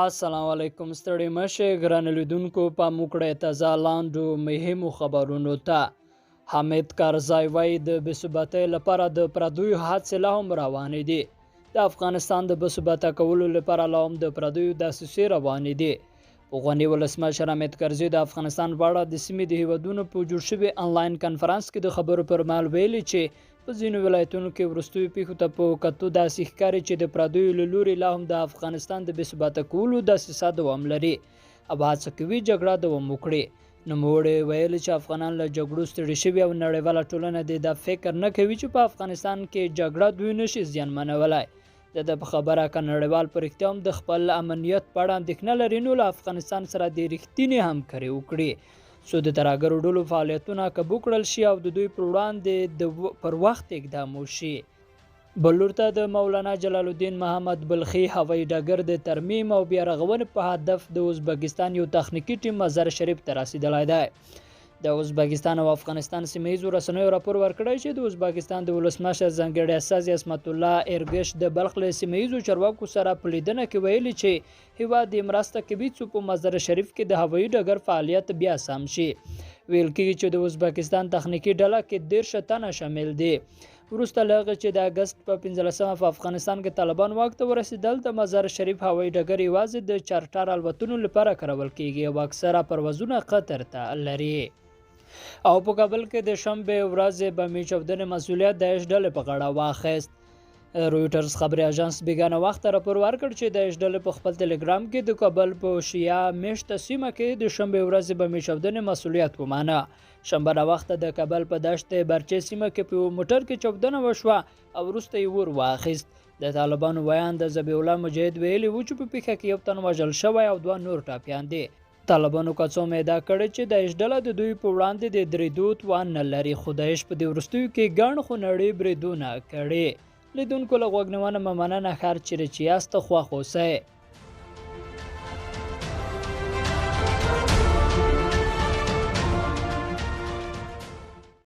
السلام علیکم ستړي مشه ګران لیدونکو په موکړه تازه لاندو مهمو خبرونو ته حامد کارزای وای د بثباتۍ لپاره د پردیو حادثه هم روان دي د افغانستان د بثباته کولو لپاره لوم د پردیو داسې روان دي غونی ولسمشر حامد کارزای د افغانستان باندې د سیمې د هیوادونو په جوړ شوی انلاین کانفرنس کې د خبرو پر مهال ویلي چې په ځینو ولایتونو کې وروستیو پیښو ته په کتو داسې ښکاري چې د پردیو له لوري لا هم د افغانستان د بثباته کولو دسیسه دوام لري او هڅه کوي جګړه دوام وکړي نوموړی ویلي چې افغانان له جګړو ستړي شوي او نړیواله ټولنه د فکر نه کوي چې په افغانستان کې جګړه دوی نشي زیانمنولی د خبره که نړیوال په رښتیا هم د خپل امنیت په اړه اندېښنه لري نو له افغانستان سره د رښتینې همکاري وکړي څو د ترهګرو ډلو فعالیتونه کابو کړل شي او د دوی پر وړاندې پر وخت اقدام وشي بل لورته د مولانا جلال الدین محمد بیخي هوایي ډګر د ترمیم او بیا رغونې په هدف د ازبکستان یو تخنیکي ټیم مزار شریف ته رسیدلی دی د ازبکستان او افغانستان سیمهیزو رسنیو راپور ورکړی چې د ازبکستان د ولسمشر ځانګړي استازي عصمت الله ارګش د بلخ له سیمهیزو چارواکو سره په لیدنه کې ویلي چې هیواد یې مرسته کوي څو په مزار شریف کې د هوایي ډګر فعالیت بیا سم شي ویل کېږي چې د ازبکستان تخنیکي ډله کې 13 تنه شامل دي وروسته له هغه چې د اګست په 15 په افغانستان کې طالبان واک ته ورسېدل د مزار شریف هوایي ډګر یوازې د چارټر الوتنو لپاره کارول کېږي او اکثره پروازونه قطر ته لري او په کابل کې د شنبه ورځې بمي چاودنې مسؤلیت د داعش ډلې په غاړه واخیست رویټرز خبري اژانس بیګانه وخت راپور ورکړ چې د داعش ډلې په خپل ټلګرام کې د کابل په شیعه میشته سیمه کې د شنبه ورځې بمي چاودنې مسؤلیت ومانه شنبه وخت د کابل په دشت برچې سیمه کې په موټر کې چاودنه وشوه او وروسته یې ور واخیست د طالبانو بیان د ذبیح الله مجاهد ویلي و چې په پیښه کې یو تن وژل شوی او 2 نور ټاپیان دي طالبانو کڅوم ادعا کړې چې د ډله د دوی په وړاندې د درېدو توان نه لري خو د په دې وروستیو کې ګڼ خونړي بریدونه کړي لیدونکو له غوږ نیونه مننه ښه چیرې چې یاست خوښ اوسئ